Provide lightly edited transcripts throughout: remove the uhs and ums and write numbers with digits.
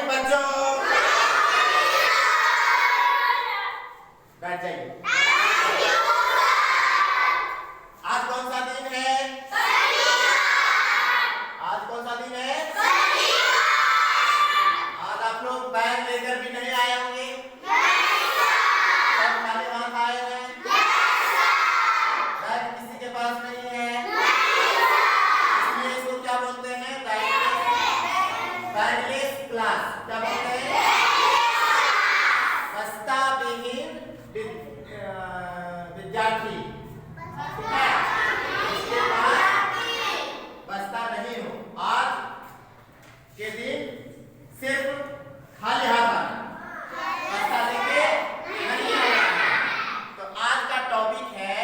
बच्चों बैठ जाइए। आज कौन सा दिन है? आज कौन सा दिन है? आज आप लोग बैग लेकर भी नहीं आए होंगे, सब खाली हाथ आए हैं। बैग किसी के पास नहीं है, इसलिए इसको क्या बोलते हैं? Bagless class. क्या बोलते हैं? बस्ता विहीन विद्यार्थी। इसके पास बस्ता नहीं हो। आज के दिन सिर्फ खाली हाथ आना, बस्ता लेके नहीं आना। तो आज का टॉपिक है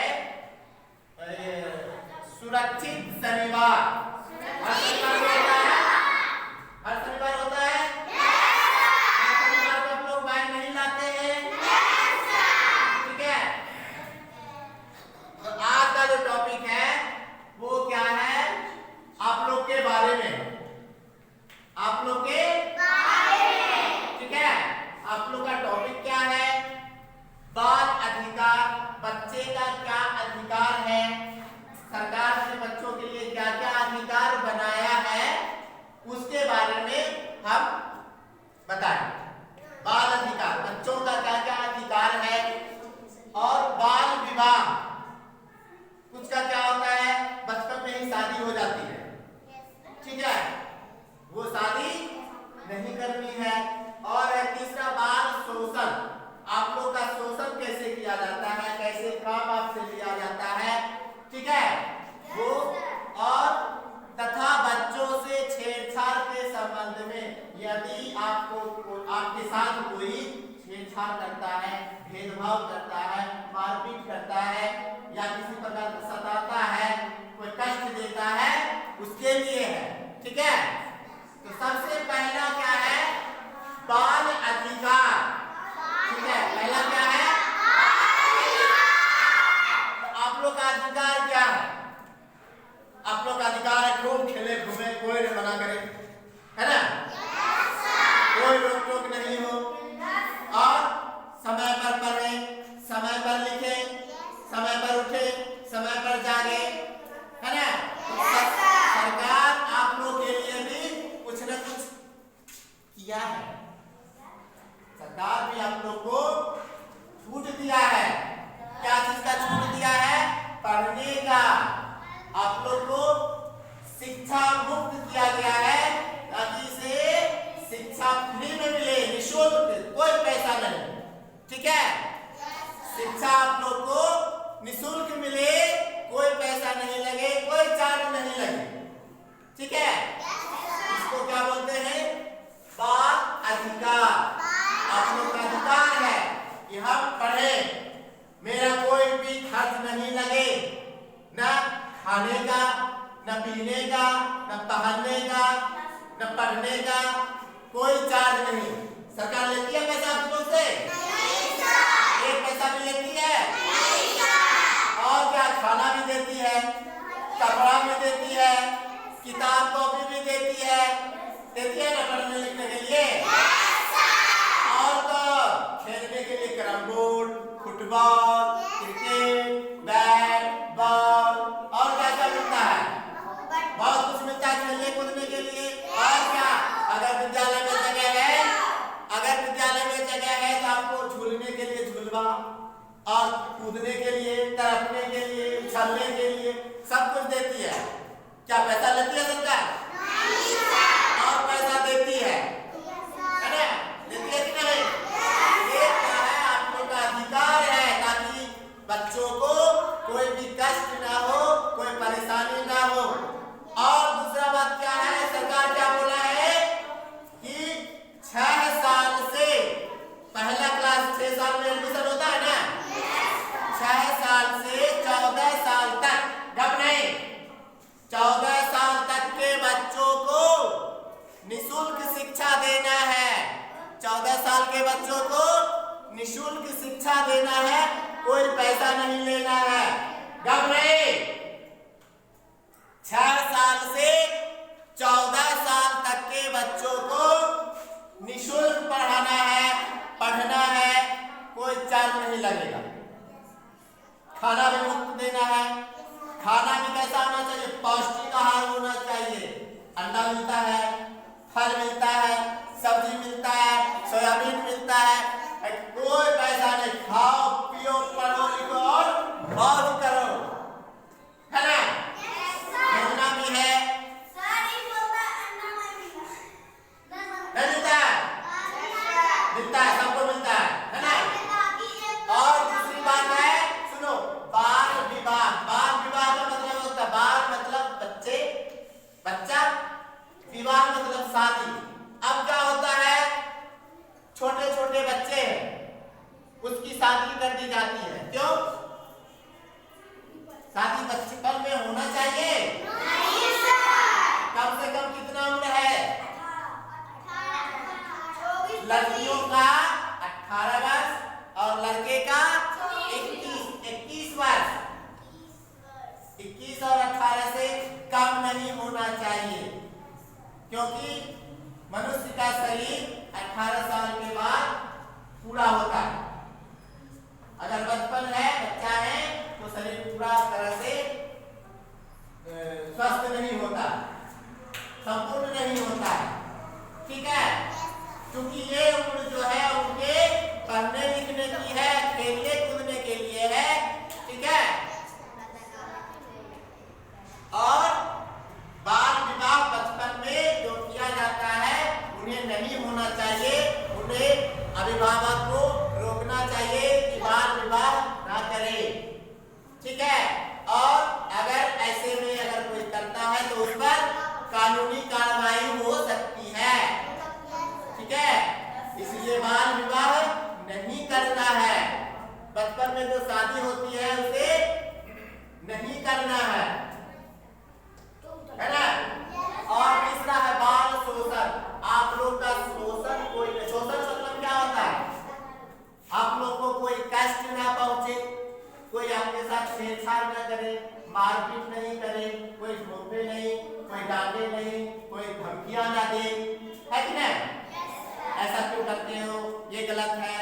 सुरक्षित शनिवार। हर शनिवार होता है, हर शनिवार होता है। हर शनिवार को आप लोग बैग नहीं लाते हैं, ठीक है? तो आज का जो टॉपिक है वो क्या है? आप लोग के बारे में, आप लोग के बारे में, ठीक है? आप लोग का टॉपिक क्या है? बाल अधिकार। बच्चे का क्या अधिकार है? सरकार ने बच्चों के लिए क्या क्या अधिकार बनाया है, उसके बारे में हम बताएंगे। बाल अधिकार, बच्चों का क्या क्या अधिकार है। और बाल विवाह, कुछ का क्या होता है? बचपन में ही शादी हो जाती है, ठीक है? वो शादी नहीं करनी है। और है तीसरा बाल शोषण। आप लोग का शोषण कैसे किया जाता है, कैसे काम आपसे लिया जाता है, ठीक है? वो और तथा बच्चों से छेड़छाड़ के संबंध में, यदि आपके साथ कोई छेड़छाड़ करता है, भेदभाव करता है, मारपीट करता है या किसी प्रकार सताता है, कोई कष्ट देता है, उसके लिए है, ठीक है? तो सबसे पहला क्या है? बाल अधिकार, ठीक है? पहला क्या है? तो आप लोग का अधिकार क्या है? आप लोग का अधिकार है खूब खेले घूमे, कोई न मना करे, है ना? कोई रोक टोक नहीं हो, और समय पर पढ़े, समय पर लिखे, समय पर उठे, समय पर जागे, है ना? सरकार आप लोग के लिए भी कुछ न कुछ किया है। सरकार भी आप लोग को छूट दिया है। क्या चीज का छूट दिया है? पढ़ने का। आप लोग को शिक्षा मुक्त किया गया है, ताकि इसे शिक्षा फ्री में मिले, निःशुल्क, कोई पैसा नहीं, ठीक है? शिक्षा आप लोग को निःशुल्क मिले, कोई पैसा नहीं लगे, कोई चार्ज नहीं लगे, ठीक है? इसको क्या बोलते हैं? बाल अधिकार। आप लोग का अधिकार है कि हम पढ़े, मेरा कोई भी खर्च नहीं लगे, ना खाने का, न पीने का, न पहनने का, न पढ़ने का, कोई चार्ज नहीं। सरकार लेती है पैसा आप लोग से? एक पैसा भी लेती है? और क्या? खाना भी देती है, कपड़ा भी देती है, किताब कॉपी भी देती है ना पढ़ने लिखने के लिए? और तो खेलने के लिए carrom board, football, cricket, bat ball, और क्या क्या मिलता है? बहुत कुछ मिलता है खेलने कूदने के लिए। और क्या? अगर विद्यालय में जगह है, तो आपको झूलने के लिए झूलवा, और कूदने के लिए, तैरने के लिए, उछलने के लिए सब कुछ देती है। क्या पैसा लेती है सरकार? और पैसा देती है ना? देती है कि नहीं? ये क्या है? आप लोग का अधिकार है, ताकि बच्चों को कोई भी कष्ट ना हो, कोई परेशानी ना हो। और दूसरा बात क्या है? सरकार क्या बोला है कि 6 साल से, पहला क्लास 6 साल में एडमिशन होता है ना, 6 साल से 14 साल तक, जब नहीं 14 साल तक के बच्चों को निःशुल्क शिक्षा देना है। 14 साल के बच्चों को निःशुल्क शिक्षा देना है, कोई पैसा नहीं लेना है। जब नहीं 6 साल से 14 साल तक के बच्चों को सब्जी मिलता है, सोयाबीन मिलता है, कोई पैसा नहीं, खाओ पियो पढ़ो लिखो और मौज करो, है ना? योजना भी है, नहीं मिलता है? मिलता है, सबको मिलता है ना? और दूसरी बात है, सुनो, बाल विवाह। बाल विवाह का मतलब होता है, बाल मतलब बच्चे, बच्चा, विवाह मतलब शादी। अब क्या होता है, छोटे छोटे बच्चे हैं, उसकी शादी कर दी जाती है। क्यों? शादी बचपन में होना चाहिए? नहीं सर। कम से कम कितना उम्र है? 18। लड़कियों का 18 वर्ष और लड़के का 21 वर्ष। 21 और 18 से कम नहीं होना चाहिए, क्योंकि मनुष्य का शरीर 18 साल के बाद पूरा होता है। अगर बचपन है, बच्चा है, तो शरीर पूरा तरह से स्वस्थ नहीं होता, संपूर्ण नहीं होता है, ठीक है? क्योंकि ये उम्र जो है उनके पढ़ने लिखने की है, खेलने कूदने के लिए है, ठीक है? और बाल विवाह बचपन में जो किया जाता है उन्हें नहीं होना चाहिए। उन्हें अभिभावक को रोकना चाहिए कि बाल विवाह ना करे, ठीक है? और अगर ऐसे में अगर कोई करता है तो उस पर कानूनी कार्रवाई हो सकती है, ठीक है? इसलिए बाल विवाह नहीं करना है। बचपन में जो शादी होती है उसे नहीं करना है ना? और तीसरा है बाल शोषण। आप लोग का शोषण कोई नहीं। शोषण मतलब क्या होता है? आप लोग को कोई कष्ट ना पहुंचे, कोई आपके साथ छेड़छाड़ न करे, मारपीट नहीं करे, कोई घोंपे नहीं, कोई डांटे नहीं, कोई धमकियां ना दे, है कि नहीं? ऐसा क्यों करते हो? ये गलत है।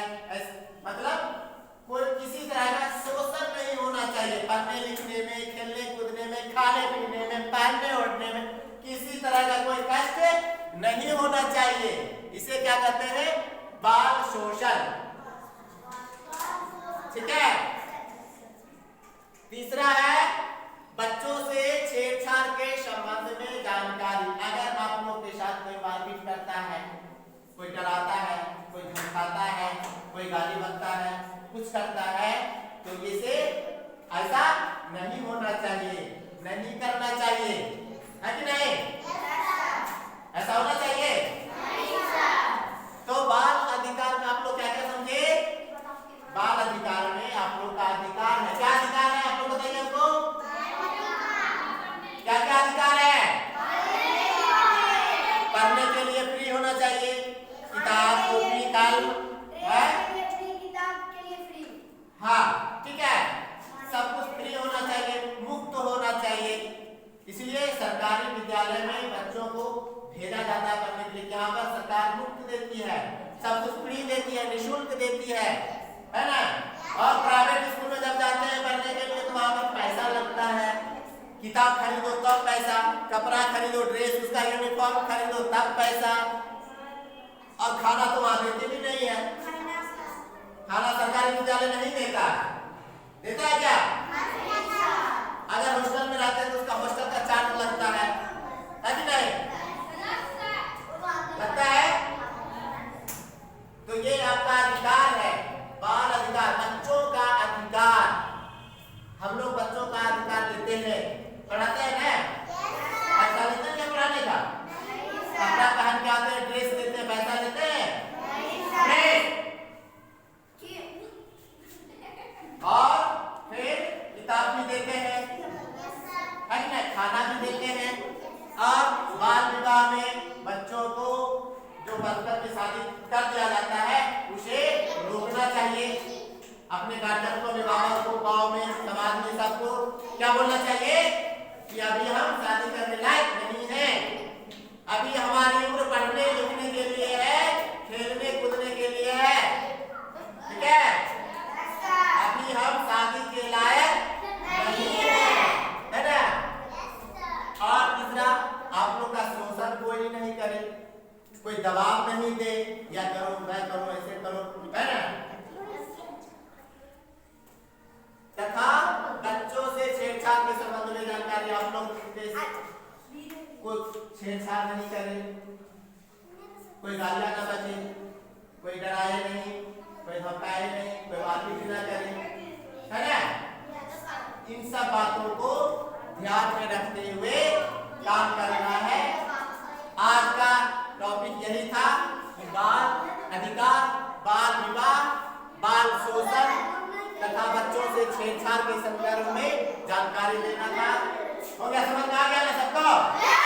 मतलब कोई किसी तरह का शोषण नहीं होना चाहिए। पढ़ने लिखने में, खेलने कूदने में, खाने पीने में, पहनने ओढ़ने में किसी तरह का कोई कष्ट नहीं होना चाहिए। इसे क्या कहते हैं? बाल शोषण, ठीक है? तीसरा है बच्चों से छेड़छाड़ के संबंध में जानकारी। अगर आप लोग के साथ कोई मारपीट करता है, कोई डराता है, कोई धमकाता है, कोई गाली बकता है, कुछ करता है, तो इसे ऐसा नहीं होना चाहिए, नहीं करना चाहिए, है कि नहीं? ऐसा होना चाहिए? तो बाल अधिकार में आप लोग क्या क्या समझे? बाल अधिकार में आप लोग का अधिकार है। क्या अधिकार है आप लोग बताइए हमको? क्या क्या अधिकार है? पढ़ने के लिए फ्री होना चाहिए, किताब कॉपी कलम, हाँ, ठीक है? सब कुछ फ्री होना चाहिए, मुफ्त होना चाहिए। इसलिए सरकारी विद्यालय में बच्चों को भेजा जाता है पढ़ने के लिए। यहाँ पर सरकार मुफ्त देती है, सब कुछ फ्री देती है, निःशुल्क देती है ना? और प्राइवेट स्कूल में जब जाते हैं पढ़ने के लिए तो वहाँ पर पैसा लगता है। किताब खरीदो तब पैसा, कपड़ा खरीदो, ड्रेस उसका यूनिफॉर्म खरीदो तब पैसा, और खाना तो वहाँ देते भी नहीं है। खाना सरकारी विद्यालय नहीं देता, देता है क्या? अगर हॉस्टल में रहते हैं तो उसका हॉस्टल का चार्ज लगता है कि नहीं? लगता है। तो ये आपका अधिकार है, बाल अधिकार, बच्चों का अधिकार। हम लोग बच्चों का अधिकार देते हैं, पढ़ाते हैं ना? पैसा लेते हैं क्या पढ़ाने का? कपड़ा पहन के आते हैं, ड्रेस देते हैं, पैसा लेते हैं? नहीं। और फिर किताब भी देते हैं, है कि नहीं? खाना भी देते हैं। और बाल विवाह में बच्चों को जो बचपन में शादी कर दिया जाता है उसे रोकना चाहिए। अपने गार्जियन को, अभिभावक को, गांव में, समाज में सबको क्या बोलना चाहिए कि अभी हम शादी करने लायक नहीं है, अभी हमारी उम्र पढ़ने लिखने के लिए है, खेलने कूदने के लिए है, ठीक है? अभी हम शादी के लायक नहीं है ना? और तीसरा, आप लोग का शोषण कोई नहीं करे, कोई दबाव जवाब नहीं दे, या करो मैं करूं ऐसे करो, है ना। तथा बच्चों से छेड़छाड़ के संबंध में जानकारी आप लोग कोई छेड़छाड़ नहीं करे, कोई गालियां ना बजे, कोई डराए नहीं, कोई धमकाए नहीं, कोई मारपीट ना करे, है ना। इन सब बातों को ध्यान में रखते हुए काम करना है। आज का टॉपिक यही था कि बाल अधिकार, बाल विवाह, बाल शोषण तथा बच्चों से छेड़छाड़ के संदर्भ में जानकारी देना था। हो गया, समझ में आ गया ना सबको?